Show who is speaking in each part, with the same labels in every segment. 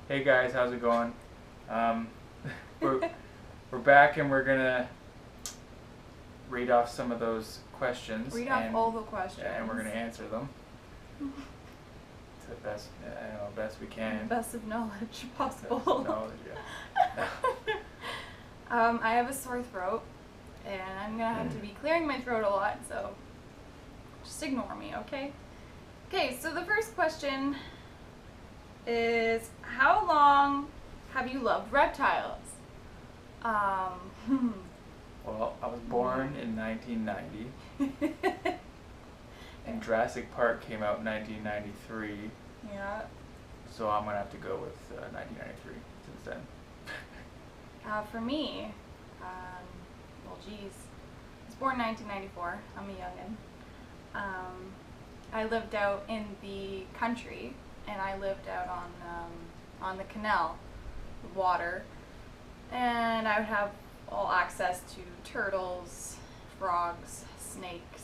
Speaker 1: Hey guys, how's it going? Um, we're we're back and we're gonna read off some of those questions.
Speaker 2: Read off all the questions.
Speaker 1: And we're gonna answer them to the best, best we can.
Speaker 2: Best of knowledge possible.
Speaker 1: Best of knowledge, yeah.
Speaker 2: I have a sore throat, and I'm gonna have to be clearing my throat a lot, so just ignore me, okay? Okay, so the first question is, how long have you loved reptiles?
Speaker 1: Well, I was born in 1990, and Jurassic Park came out in 1993.
Speaker 2: Yeah.
Speaker 1: So I'm gonna have to go with 1993 since then.
Speaker 2: For me, well, geez, I was born in 1994. I'm a youngin'. I lived out in the country, and I lived out on the canal, with water, and I would have all access to turtles, frogs, snakes,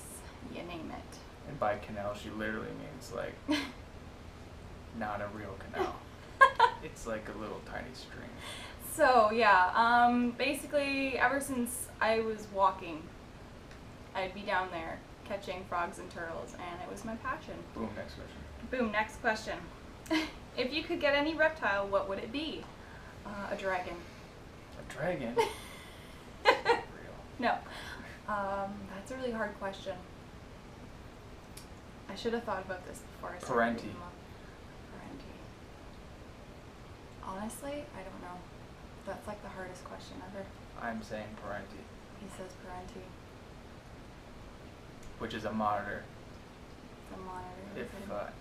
Speaker 2: you name it.
Speaker 1: And by canal, she literally means like not a real canal. It's like a little tiny stream.
Speaker 2: So yeah, basically ever since I was walking, I'd be down there catching frogs and turtles, and it was my passion.
Speaker 1: Boom, next question.
Speaker 2: Boom, next question. If you could get any reptile, what would it be? A dragon.
Speaker 1: A dragon? Real.
Speaker 2: No. That's a really hard question. I should have thought about this before I started.
Speaker 1: Parenti.
Speaker 2: reading them up. Parenti. Honestly, I don't know. That's like the hardest question ever.
Speaker 1: I'm saying Parenti,
Speaker 2: He says Parenti.
Speaker 1: which is a monitor.
Speaker 2: The monitor.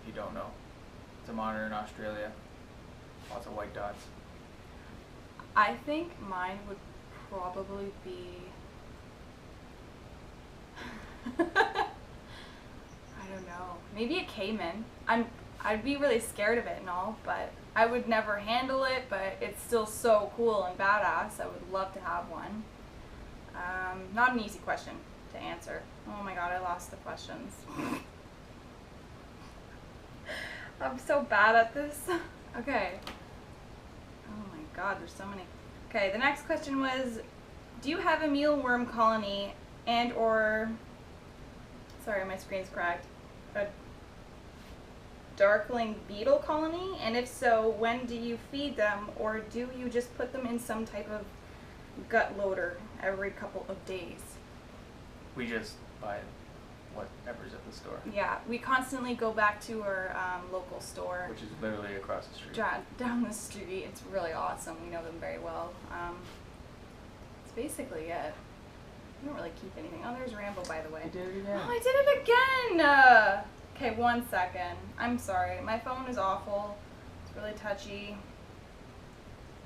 Speaker 1: If you don't know, it's a monitor in Australia. Lots of white dots.
Speaker 2: I think mine would probably be I don't know. Maybe a caiman. I'd be really scared of it and all, but I would never handle it, but it's still so cool and badass. I would love to have one. Not an easy question to answer. Oh my god, I lost the questions. I'm so bad at this. Okay. Oh my god, there's so many. Okay, the next question was, do you have a mealworm colony and or, sorry, my screen's cracked, a darkling beetle colony? And if so, when do you feed them, or do you just put them in some type of gut loader every couple of days?
Speaker 1: We just buy whatever's at the store,
Speaker 2: Yeah, we constantly go back to our local store.
Speaker 1: which is literally across the street.
Speaker 2: Down the street. It's really awesome. We know them very well. That's basically it. We don't really keep anything. Oh, there's Rambo, by the way.
Speaker 1: You did it again.
Speaker 2: Oh, I did it again! Okay, 1 second. I'm sorry. My phone is awful. It's really touchy.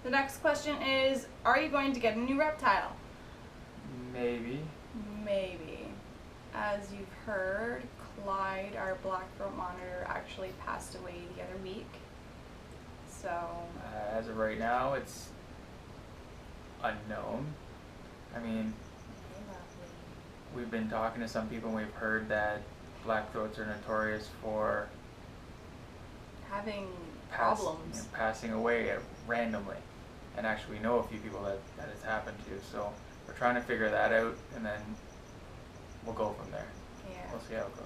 Speaker 2: The next question is, are you going to get a new reptile?
Speaker 1: Maybe.
Speaker 2: Maybe. As you've heard, Clyde, our black throat monitor, actually passed away the other week. So,
Speaker 1: As of right now, it's unknown. I mean, we've been talking to some people and we've heard that blackthroats are notorious for
Speaker 2: having problems.
Speaker 1: passing away randomly. And actually we know a few people that has happened to, so we're trying to figure that out, and then we'll go from there.
Speaker 2: Yeah.
Speaker 1: We'll see how it goes.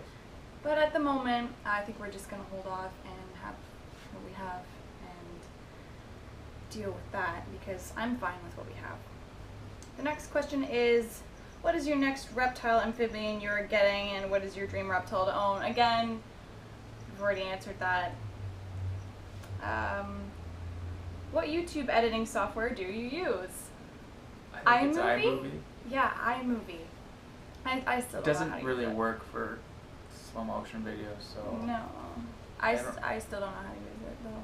Speaker 2: But at the moment, I think we're just going to hold off and have what we have and deal with that, because I'm fine with what we have. The next question is, what is your next reptile amphibian you're getting, and what is your dream reptile to own? Again, we've already answered that. What YouTube editing software do you use?
Speaker 1: I think it's iMovie.
Speaker 2: Yeah, iMovie. I still don't know how
Speaker 1: Doesn't
Speaker 2: to
Speaker 1: really
Speaker 2: use it.
Speaker 1: work for slow motion videos, so
Speaker 2: No.
Speaker 1: I
Speaker 2: I
Speaker 1: don't-
Speaker 2: still don't know how to use it though.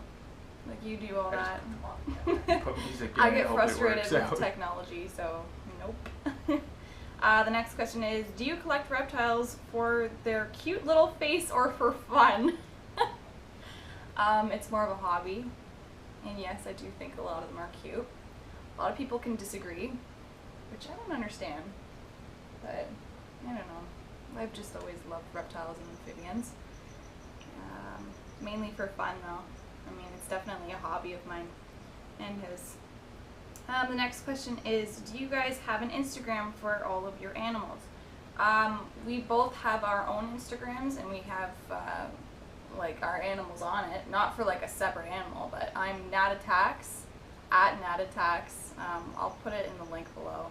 Speaker 2: Like you do all
Speaker 1: I just
Speaker 2: that.
Speaker 1: put them on. Put music in
Speaker 2: I
Speaker 1: and
Speaker 2: get
Speaker 1: hope it
Speaker 2: frustrated
Speaker 1: works
Speaker 2: with
Speaker 1: out.
Speaker 2: technology, so nope. The next question is, do you collect reptiles for their cute little face or for fun? It's more of a hobby. And yes, I do think a lot of them are cute. A lot of people can disagree, which I don't understand. But I don't know. I've just always loved reptiles and amphibians. Mainly for fun though. I mean, it's definitely a hobby of mine and his. The next question is, do you guys have an Instagram for all of your animals? We both have our own Instagrams, and we have like our animals on it. Not for like a separate animal, but I'm Natatax, at Natatax. I'll put it in the link below.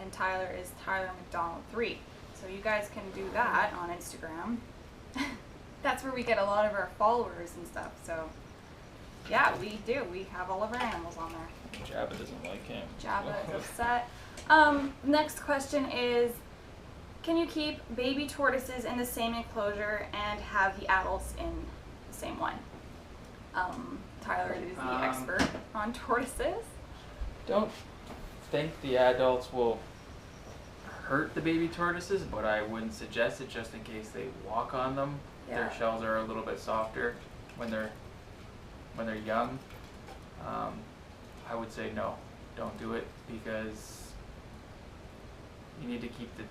Speaker 2: And Tyler is Tyler McDonald 3. So you guys can do that on Instagram. That's where we get a lot of our followers and stuff. So yeah, we do. We have all of our animals on there.
Speaker 3: Jabba doesn't like him.
Speaker 2: Jabba is upset. Next question is, can you keep baby tortoises in the same enclosure and have the adults in the same one? Tyler is the expert on tortoises.
Speaker 1: Don't think the adults will hurt the baby tortoises, but I wouldn't suggest it just in case they walk on them.
Speaker 2: Yeah.
Speaker 1: Their shells are a little bit softer when they're young. I would say no, don't do it, because you need to keep the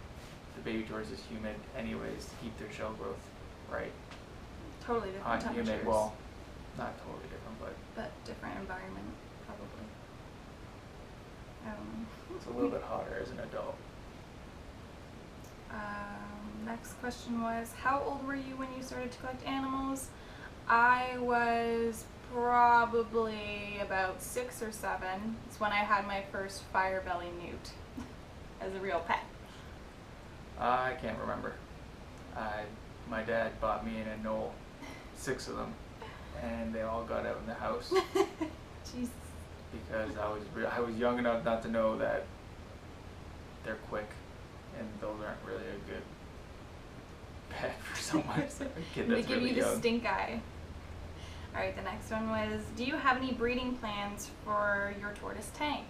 Speaker 1: baby tortoises humid anyways to keep their shell growth right.
Speaker 2: Totally different temperatures.
Speaker 1: Humid, well, not totally different,
Speaker 2: but different environment, probably.
Speaker 1: it's a little bit hotter as an adult.
Speaker 2: Next question was, how old were you when you started to collect animals? I was probably about 6 or 7. It's when I had my first fire belly newt as a real pet.
Speaker 1: I can't remember. My dad bought me and a Noel 6 of them, and they all got out in the house.
Speaker 2: Jeez.
Speaker 1: Because I was young enough not to know that they're quick, and those aren't really a good pet for someone. A kid
Speaker 2: They
Speaker 1: that's
Speaker 2: give
Speaker 1: really
Speaker 2: you the
Speaker 1: young.
Speaker 2: stink eye. Alright, the next one was, do you have any breeding plans for your tortoise Tank?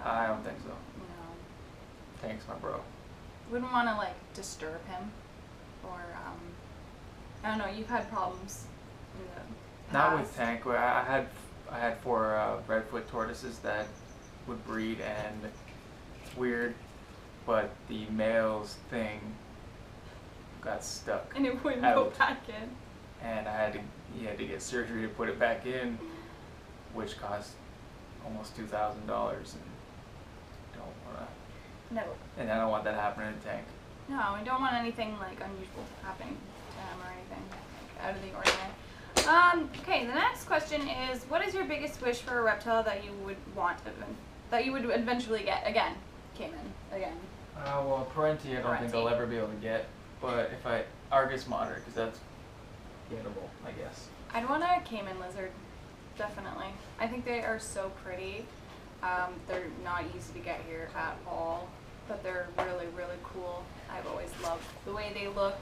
Speaker 1: I don't think so.
Speaker 2: No.
Speaker 1: Thanks, my bro.
Speaker 2: Wouldn't want to like disturb him, or I don't know. You've had problems in the
Speaker 1: Not
Speaker 2: past.
Speaker 1: with Tank. I had 4 redfoot tortoises that would breed, and it's weird, but the male's thing got stuck,
Speaker 2: and it wouldn't
Speaker 1: out.
Speaker 2: go back in.
Speaker 1: And he had to get surgery to put it back in, which cost almost $2,000, and don't wanna.
Speaker 2: No.
Speaker 1: And I don't want that happening in Tank.
Speaker 2: No, we don't want anything like unusual happening to him or anything like out of the ordinary. Okay, the next question is, what is your biggest wish for a reptile that you would that you would eventually get? Again, Cayman, again.
Speaker 1: Well, Parenti I don't think I'll ever be able to get, but if Argus monitor, because that's gettable, I guess.
Speaker 2: I'd want a Cayman lizard, definitely. I think they are so pretty. They're not easy to get here at all, but they're really, really cool. I've always loved the way they look,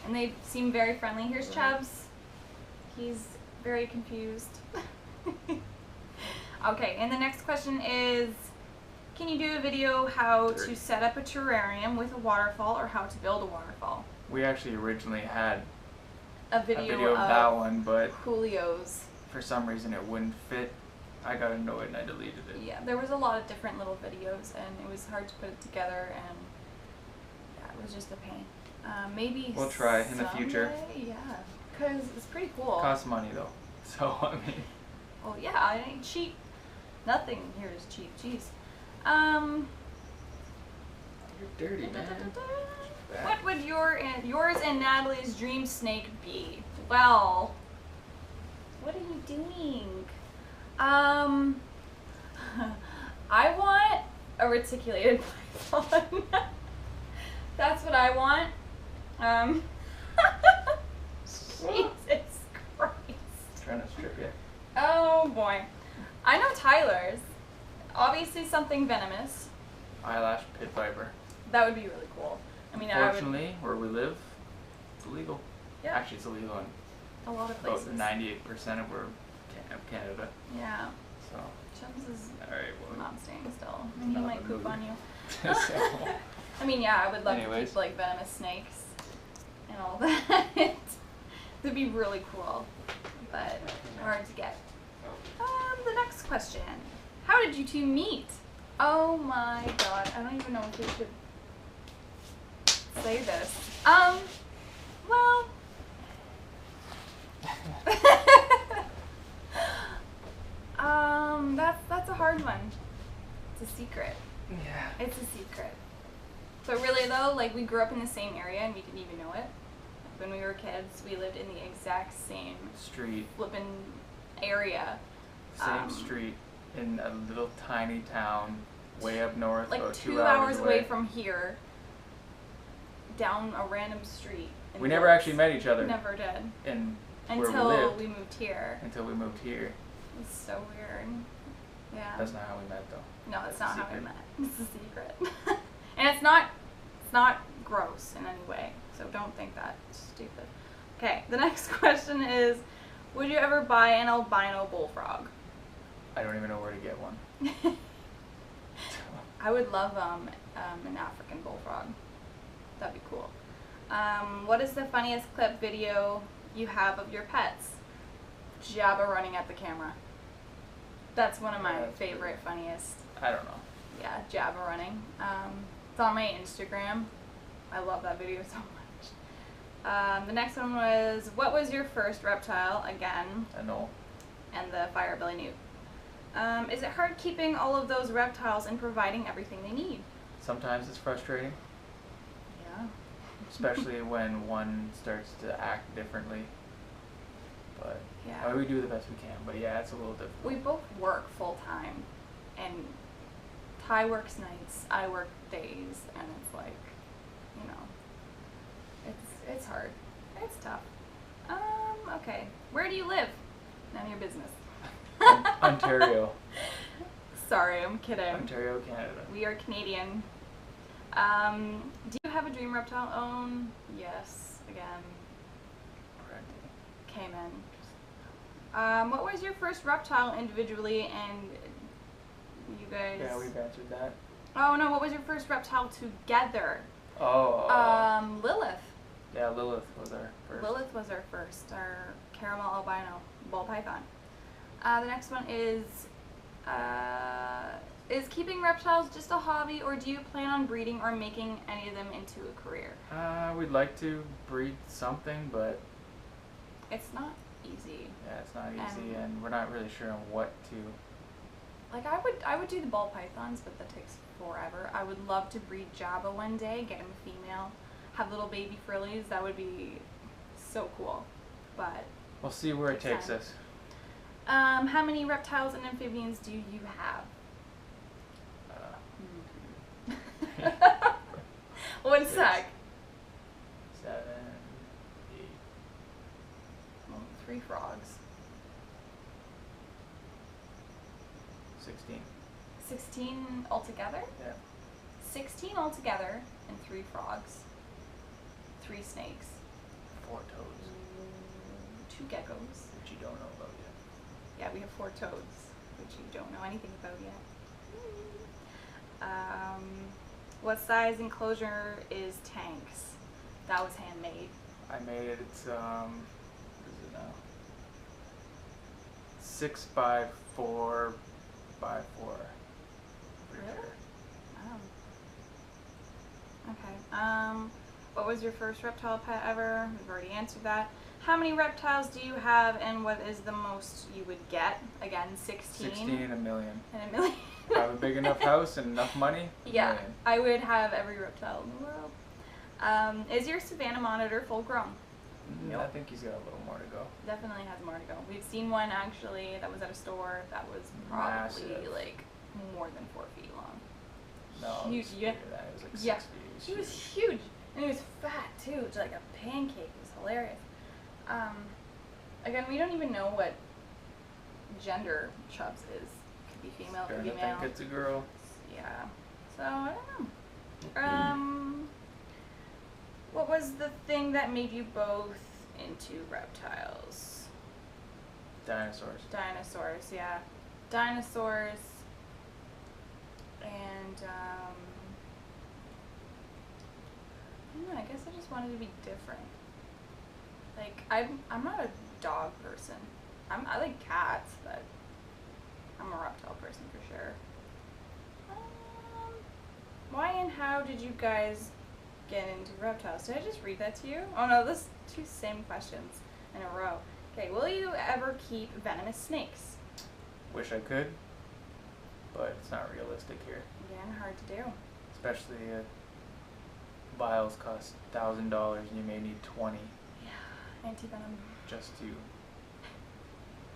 Speaker 2: and they seem very friendly. Here's Chubbs. He's very confused. Okay, and the next question is, can you do a video how to set up a terrarium with a waterfall, or how to build a waterfall?
Speaker 1: We actually originally had
Speaker 2: A video
Speaker 1: of that one, but
Speaker 2: Julio's.
Speaker 1: for some reason it wouldn't fit. I got annoyed and I deleted it.
Speaker 2: Yeah, there was a lot of different little videos, and it was hard to put it together, and yeah, it was just a pain. Maybe
Speaker 1: We'll try in the future.
Speaker 2: someday, yeah, because it's pretty cool.
Speaker 1: Costs money though, so I mean.
Speaker 2: Oh yeah, it ain't cheap. Nothing here is cheap. Jeez.
Speaker 1: You're dirty, man.
Speaker 2: What would yours and Natalie's dream snake be? Well, what are you doing? I want a reticulated python. That's what I want. Jesus Christ.
Speaker 1: Trying to strip you.
Speaker 2: Oh boy. I know Tyler's. Obviously something venomous.
Speaker 1: Eyelash pit viper.
Speaker 2: That would be really cool. I mean, I would.
Speaker 1: Fortunately, where we live, it's illegal.
Speaker 2: Yeah.
Speaker 1: Actually, it's illegal in
Speaker 2: A lot of
Speaker 1: about
Speaker 2: places.
Speaker 1: 98% of Canada.
Speaker 2: Yeah.
Speaker 1: So,
Speaker 2: Chubbs is
Speaker 1: alright, well.
Speaker 2: not staying still. I mean, he
Speaker 1: Not
Speaker 2: might
Speaker 1: in the
Speaker 2: poop
Speaker 1: mood.
Speaker 2: on you.
Speaker 1: So,
Speaker 2: I mean, yeah, I would love to
Speaker 1: Anyways.
Speaker 2: keep like venomous snakes and all that. It'd be really cool, but hard to get. The next question. How did you two meet? Oh my god, I don't even know if we should say this. Well,
Speaker 1: Yeah.
Speaker 2: It's a secret. But really though, like we grew up in the same area and we didn't even know it. When we were kids, we lived in the exact same
Speaker 1: Street.
Speaker 2: flippin' area.
Speaker 1: Same street in a little tiny town way up north.
Speaker 2: Like
Speaker 1: about
Speaker 2: 2 hours away from here. Down a random street.
Speaker 1: We never actually met each other.
Speaker 2: Never did.
Speaker 1: Until
Speaker 2: we moved here.
Speaker 1: Until we moved here.
Speaker 2: It's so weird. Yeah.
Speaker 1: That's not how we met though.
Speaker 2: No, that's not how we met. It's a secret. And it's not gross in any way. So don't think that. It's stupid. Okay, the next question is, would you ever buy an albino bullfrog?
Speaker 1: I don't even know where to get one.
Speaker 2: I would love an African bullfrog. That'd be cool. What is the funniest clip video you have of your pets? Jabba running at the camera. That's one of my favorite, funniest.
Speaker 1: I don't know.
Speaker 2: Yeah, Jabba running. It's on my Instagram. I love that video so much. The next one was, what was your first reptile? Again.
Speaker 1: I know.
Speaker 2: And the Fire Billy Newt. Is it hard keeping all of those reptiles and providing everything they need?
Speaker 1: Sometimes it's frustrating.
Speaker 2: Yeah.
Speaker 1: Especially when one starts to act differently. But
Speaker 2: Yeah.
Speaker 1: I mean, we do the best we can. But yeah, it's a little difficult.
Speaker 2: We both work full time, and Ty works nights, I work days, and it's like, you know, it's hard. It's tough. Okay. Where do you live? None of your business.
Speaker 1: Ontario.
Speaker 2: Sorry, I'm kidding.
Speaker 1: Ontario, Canada.
Speaker 2: We are Canadian. Do you have a dream reptile own? Yes. Again. Cayman. What was your first reptile individually, and you guys?
Speaker 1: Yeah, we've answered that.
Speaker 2: Oh no, what was your first reptile together?
Speaker 1: Oh.
Speaker 2: Lilith.
Speaker 1: Yeah, Lilith was our first.
Speaker 2: Lilith was our first, our caramel albino ball python. The next one is keeping reptiles just a hobby, or do you plan on breeding or making any of them into a career?
Speaker 1: We'd like to breed something, but
Speaker 2: it's not easy.
Speaker 1: Yeah, it's not easy, and we're not really sure on what to.
Speaker 2: Like I would do the ball pythons, but that takes forever. I would love to breed Jabba one day, get him a female, have little baby frillies. That would be so cool. But
Speaker 1: we'll see where it takes us.
Speaker 2: How many reptiles and amphibians do you have? One sec.
Speaker 1: 7, 8.
Speaker 2: Well, 3 frogs.
Speaker 1: 16.
Speaker 2: 16 altogether?
Speaker 1: Yeah.
Speaker 2: 16 altogether and 3 frogs. 3 snakes.
Speaker 1: 4 toads.
Speaker 2: 2 geckos.
Speaker 1: Which you don't know about yet.
Speaker 2: Yeah, we have 4 toads, which you don't know anything about yet. What size enclosure is Tank's? That was handmade.
Speaker 1: I made it. It's what is it now? 6 by 4 by 4. Pretty
Speaker 2: Really?
Speaker 1: sure.
Speaker 2: Oh. Okay. What was your first reptile pet ever? We've already answered that. How many reptiles do you have, and what is the most you would get? Again, 16?
Speaker 1: 16 and a million.
Speaker 2: And a million.
Speaker 1: If I have a big enough house and enough money,
Speaker 2: Yeah,
Speaker 1: million.
Speaker 2: I would have every reptile in the world. Is your Savannah monitor full grown?
Speaker 1: Nope. I think he's got a little more to go.
Speaker 2: Definitely has more to go. We've seen one actually that was at a store that was probably
Speaker 1: Massive.
Speaker 2: like more than 4 feet long.
Speaker 1: No,
Speaker 2: Huge.
Speaker 1: it was bigger than that. It was like 6
Speaker 2: Yeah.
Speaker 1: feet.
Speaker 2: He was huge, and he was fat too, just like a pancake. It was hilarious. Again, we don't even know what gender Chubbs is. Could be female, could be
Speaker 1: I
Speaker 2: male.
Speaker 1: think it's a girl.
Speaker 2: Yeah. So I don't know. What was the thing that made you both into reptiles?
Speaker 1: Dinosaurs.
Speaker 2: Dinosaurs, yeah. Dinosaurs. And I don't know, I guess I just wanted to be different. Like I'm not a dog person. I like cats, but I'm a reptile person for sure. Why and how did you guys get into reptiles? Did I just read that to you? Oh no, this 2 same questions in a row. Okay, will you ever keep venomous snakes?
Speaker 1: Wish I could, but it's not realistic here.
Speaker 2: Again, hard to do.
Speaker 1: Especially vials cost $1,000 and you may need 20
Speaker 2: Yeah, anti-venom.
Speaker 1: just to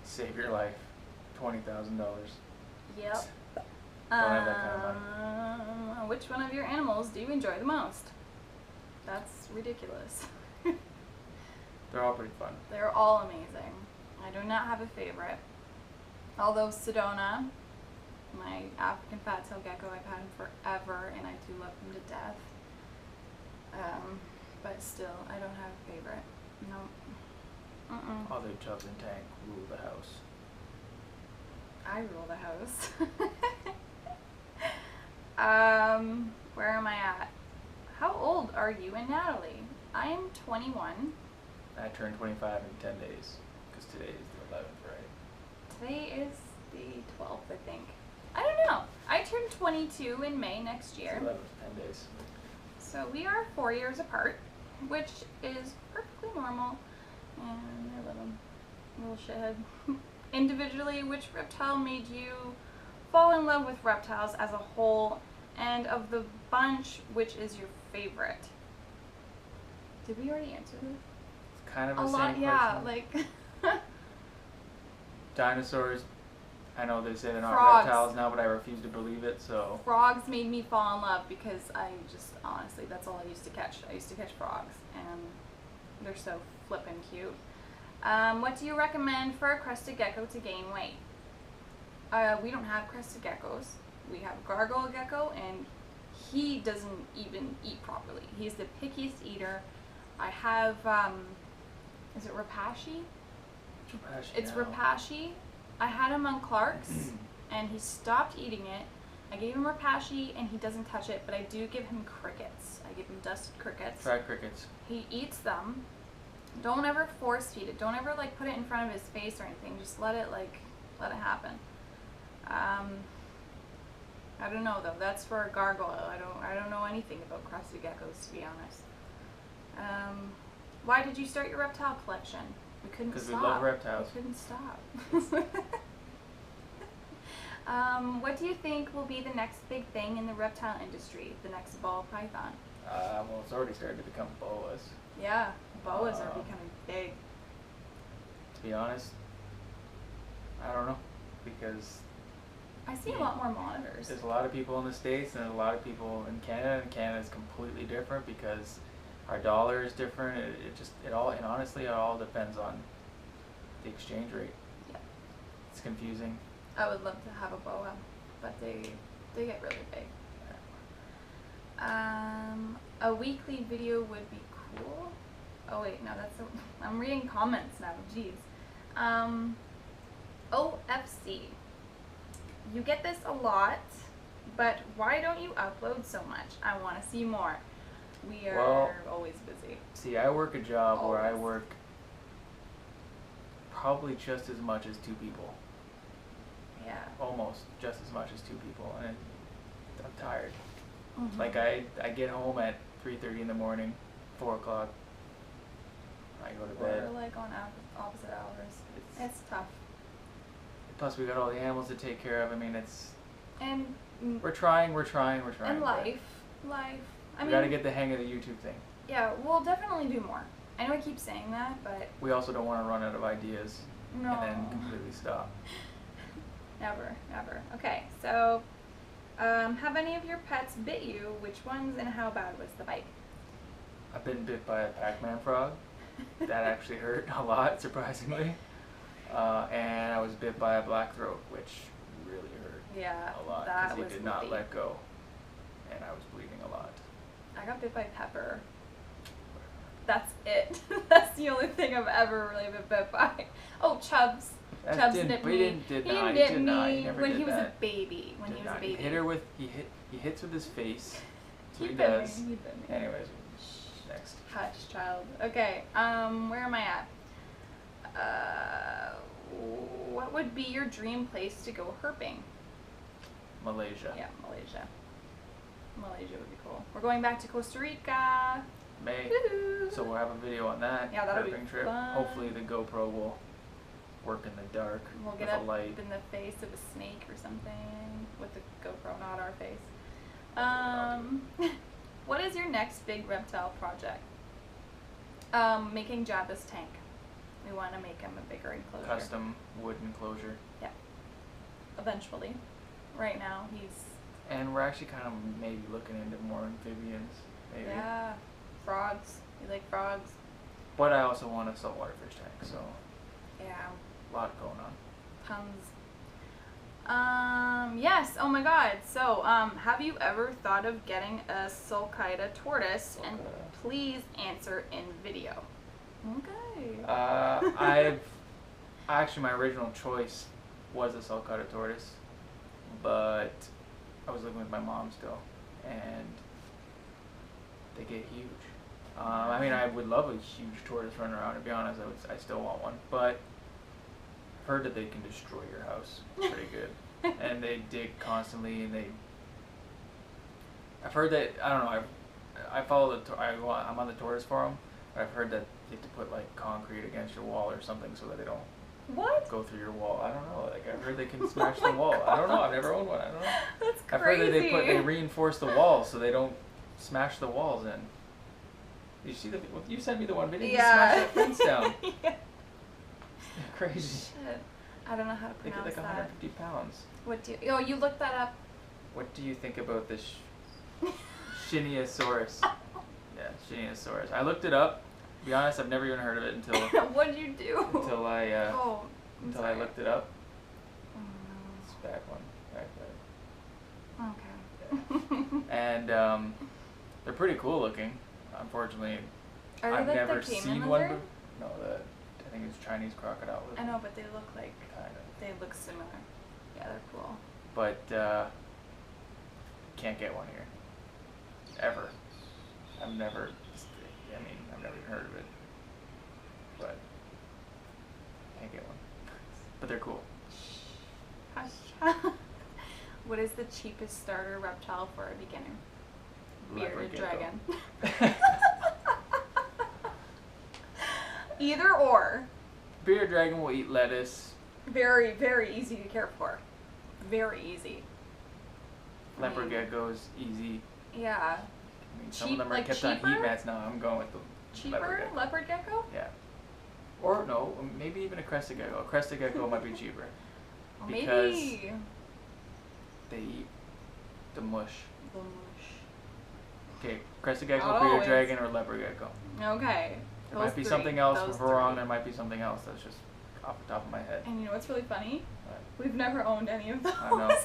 Speaker 1: save your life. $20,000.
Speaker 2: Yep.
Speaker 1: Don't have that kind of money.
Speaker 2: Which one of your animals do you enjoy the most? That's ridiculous.
Speaker 1: They're all pretty fun.
Speaker 2: They're all amazing. I do not have a favorite. Although Sedona, my African fat-tailed gecko, I've had him forever and I do love him to death. But still, I don't have a favorite. No.
Speaker 1: Other chubs in tank rule the house.
Speaker 2: I rule the house. Where am I at? How old are you and Natalie? I am 21.
Speaker 1: I turned 25 in 10 days because today is the 11th, right?
Speaker 2: Today is the 12th, I think. I don't know. I turn 22 in May next year.
Speaker 1: It's 11th, 10 days.
Speaker 2: So we are 4 years apart, which is perfectly normal. And I love him. Little shithead. Individually, which reptile made you fall in love with reptiles as a whole? And of the bunch, which is your favorite? Did we already answer this?
Speaker 1: It's kind of
Speaker 2: A
Speaker 1: the
Speaker 2: lot,
Speaker 1: same
Speaker 2: yeah.
Speaker 1: question.
Speaker 2: Like
Speaker 1: Dinosaurs, I know they say they're not
Speaker 2: Frogs.
Speaker 1: reptiles now, but I refuse to believe it, so.
Speaker 2: frogs made me fall in love because I just honestly, that's all I used to catch. I used to catch frogs, and they're so flippin' cute. What do you recommend for a crested gecko to gain weight? We don't have crested geckos. We have a gargoyle gecko, and he doesn't even eat properly. He's the pickiest eater. I have, is it Rapashi? It's Rapashi. I had him on Clark's, and he stopped eating it. I gave him Rapashi, and he doesn't touch it, but I do give him crickets. I give him dusted crickets.
Speaker 1: Try crickets.
Speaker 2: He eats them. Don't ever force feed it. Don't ever like put it in front of his face or anything. Just let it happen. I don't know though. That's for a gargoyle. I don't know anything about crested geckos, to be honest. Why did you start your reptile collection? We couldn't stop.
Speaker 1: Because we love reptiles.
Speaker 2: We couldn't stop. What do you think will be the next big thing in the reptile industry? The next ball python?
Speaker 1: Well, it's already started to become boas.
Speaker 2: Yeah, boas are becoming big.
Speaker 1: To be honest, I don't know, because
Speaker 2: I see a lot more monitors.
Speaker 1: there's a lot of people in the States and a lot of people in Canada, and Canada is completely different because our dollar is different. It all depends on the exchange rate.
Speaker 2: Yeah.
Speaker 1: It's confusing.
Speaker 2: I would love to have a boa, but they get really big. A weekly video would be cool. Oh wait, no, I'm reading comments now. Jeez. OFC. You get this a lot, but why don't you upload so much? I want to see more. We are always busy.
Speaker 1: See, I work a job where I
Speaker 2: Always.
Speaker 1: work probably just as much as two people.
Speaker 2: Yeah.
Speaker 1: Almost just as much as two people, and I'm tired.
Speaker 2: Mhm.
Speaker 1: Like I get home at 3:30 in the morning, 4 o'clock. I go to bed.
Speaker 2: We're like on opposite hours. It's tough.
Speaker 1: Plus, we got all the animals to take care of. I mean,
Speaker 2: And
Speaker 1: we're trying.
Speaker 2: and life. I
Speaker 1: We
Speaker 2: mean,
Speaker 1: gotta get the hang of the YouTube thing.
Speaker 2: yeah, we'll definitely do more. I know I keep saying that, but
Speaker 1: We also don't want to run out of ideas
Speaker 2: no.
Speaker 1: and then completely stop.
Speaker 2: Never. Okay, so have any of your pets bit you? Which ones and how bad was the bite?
Speaker 1: I've been bit by a Pac-Man frog. That actually hurt a lot, surprisingly. And I was bit by a blackthroat, which really hurt
Speaker 2: Yeah,
Speaker 1: a lot
Speaker 2: that
Speaker 1: because he
Speaker 2: was
Speaker 1: did not
Speaker 2: bloody.
Speaker 1: let go, and I was bleeding a lot.
Speaker 2: I got bit by Pepper. That's it. That's the only thing I've ever really been bit by. Oh, Chubbs. Chubbs nipped me. He nipped me when he was a baby. When he was a baby.
Speaker 1: He hit her with he hits with his face. That's what he
Speaker 2: bit
Speaker 1: does.
Speaker 2: me. He bit me.
Speaker 1: Anyways, next.
Speaker 2: Hush, child. Okay. Where am I at? What would be your dream place to go herping?
Speaker 1: Malaysia.
Speaker 2: Yeah, Malaysia. Malaysia would be cool. We're going back to Costa Rica.
Speaker 1: May.
Speaker 2: Woohoo!
Speaker 1: So we'll have a video on that.
Speaker 2: Yeah, that'll be
Speaker 1: herping trip.
Speaker 2: fun.
Speaker 1: Hopefully the GoPro will work in the dark
Speaker 2: We'll
Speaker 1: with
Speaker 2: get
Speaker 1: a
Speaker 2: up
Speaker 1: light.
Speaker 2: in the face of a snake or something with the GoPro, not our face. What is your next big reptile project? Making Jabba's tank. We want to make him a bigger enclosure.
Speaker 1: Custom wood enclosure.
Speaker 2: Yeah. Eventually. Right now, he's...
Speaker 1: And we're actually kind of maybe looking into more amphibians. Maybe.
Speaker 2: Yeah. Frogs. You like frogs?
Speaker 1: But I also want a saltwater fish tank, so
Speaker 2: Yeah.
Speaker 1: a lot going on.
Speaker 2: Tons. Yes. Oh my God. So, have you ever thought of getting a sulcata tortoise? And please answer in video. Okay.
Speaker 1: Actually, my original choice was a sulcata tortoise, but I was living with my mom still, and they get huge. I mean, I would love a huge tortoise running around. To be honest, I still want one, but I've heard that they can destroy your house pretty good, and they dig constantly, and I've heard that, I don't know. I follow I'm on the tortoise forum. But I've heard that you have to put like concrete against your wall or something so that they don't
Speaker 2: What?
Speaker 1: go through your wall. I don't know. Like I've heard they can smash the wall. I don't know. I've never owned one. I don't know.
Speaker 2: That's crazy.
Speaker 1: I've heard that they reinforce the walls so they don't smash the walls in. Did you see the? You sent me the one video.
Speaker 2: Yeah.
Speaker 1: You smashed that fence down.
Speaker 2: Yeah.
Speaker 1: Crazy.
Speaker 2: Shit. I don't know how to
Speaker 1: They
Speaker 2: pronounce
Speaker 1: get like
Speaker 2: that.
Speaker 1: 150 pounds.
Speaker 2: What do you... Oh, you looked that up?
Speaker 1: What do you think about this Shiniosaurus? Yeah, Shiniosaurus. I looked it up. To be honest, I've never even heard of it until
Speaker 2: What did you do?
Speaker 1: until I
Speaker 2: Oh, I'm
Speaker 1: until
Speaker 2: sorry.
Speaker 1: I looked it up.
Speaker 2: Oh,
Speaker 1: It's back one, back
Speaker 2: no. Okay.
Speaker 1: there. And they're pretty cool looking. Unfortunately,
Speaker 2: Are they
Speaker 1: I've
Speaker 2: like
Speaker 1: never
Speaker 2: the caiman
Speaker 1: seen one.
Speaker 2: lizard?
Speaker 1: No, I think it's Chinese crocodile lizard.
Speaker 2: I know, but they look like...
Speaker 1: Kind of.
Speaker 2: They look similar. Yeah, they're cool.
Speaker 1: But can't get one here. Ever. I've never even heard of it. But can't get one. But they're cool.
Speaker 2: Hush. What is the cheapest starter reptile for a beginner?
Speaker 1: Leopard
Speaker 2: Bearded
Speaker 1: gecko.
Speaker 2: dragon. Either or.
Speaker 1: Bearded dragon will eat lettuce.
Speaker 2: Very, very easy to care for. Very easy.
Speaker 1: Leopard gecko's easy.
Speaker 2: Yeah.
Speaker 1: I mean, some of them are kept on heat mats now. I'm going with the
Speaker 2: Cheaper leopard gecko?
Speaker 1: Yeah. Or no, maybe even a crested gecko. A crested gecko might be cheaper.
Speaker 2: Well,
Speaker 1: Because
Speaker 2: maybe.
Speaker 1: they eat the mush.
Speaker 2: The mush.
Speaker 1: Okay, crested gecko,
Speaker 2: Oh,
Speaker 1: bearded
Speaker 2: it's-
Speaker 1: dragon, or leopard gecko.
Speaker 2: Okay.
Speaker 1: There might be something else. If we're wrong, there might be something else that's just off the top of my head.
Speaker 2: And you know what's really funny?
Speaker 1: But
Speaker 2: We've never owned any of those.
Speaker 1: I know.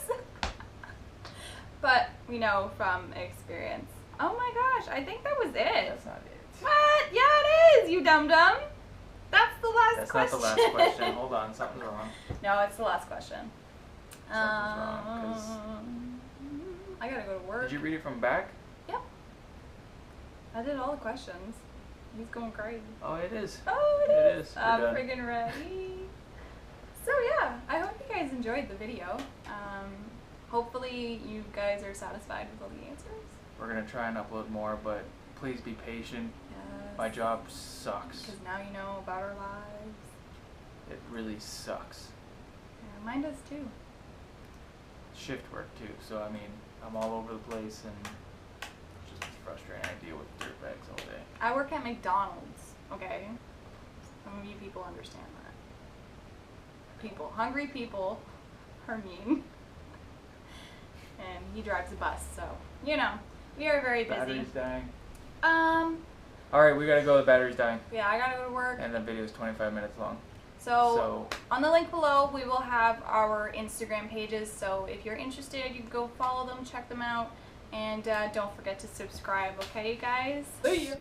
Speaker 2: But we know from experience. Oh my gosh, I think that was it.
Speaker 1: that's not it.
Speaker 2: What? Yeah, it is, you dum-dum. That's the last
Speaker 1: That's
Speaker 2: question.
Speaker 1: not the last question. Hold on, something's wrong.
Speaker 2: No, it's the last question.
Speaker 1: Something's wrong, 'cause-
Speaker 2: I gotta go to work.
Speaker 1: Did you read it from back?
Speaker 2: Yep. I did all the questions. He's going crazy.
Speaker 1: Oh, it is.
Speaker 2: Oh,
Speaker 1: It
Speaker 2: it is.
Speaker 1: is. We're
Speaker 2: I'm
Speaker 1: done.
Speaker 2: friggin' ready. So yeah, I hope you guys enjoyed the video. Hopefully you guys are satisfied with all the answers.
Speaker 1: We're gonna try and upload more, but please be patient.
Speaker 2: Yes.
Speaker 1: My job sucks.
Speaker 2: Because now you know about our lives.
Speaker 1: It really sucks.
Speaker 2: Yeah, mine does too.
Speaker 1: Shift work too, so I mean, I'm all over the place and it's just frustrating. I deal with dirtbags all day.
Speaker 2: I work at McDonald's, okay? Some of you people understand that. Hungry people are mean. And he drives a bus, so, you know, we are very busy.
Speaker 1: Battery's dying.
Speaker 2: Alright,
Speaker 1: we gotta go. The battery's dying.
Speaker 2: Yeah, I gotta go to work.
Speaker 1: And the video's 25 minutes long.
Speaker 2: So, on the link below, we will have our Instagram pages. So, if you're interested, you can go follow them, check them out. And don't forget to subscribe, okay, guys?
Speaker 1: See ya.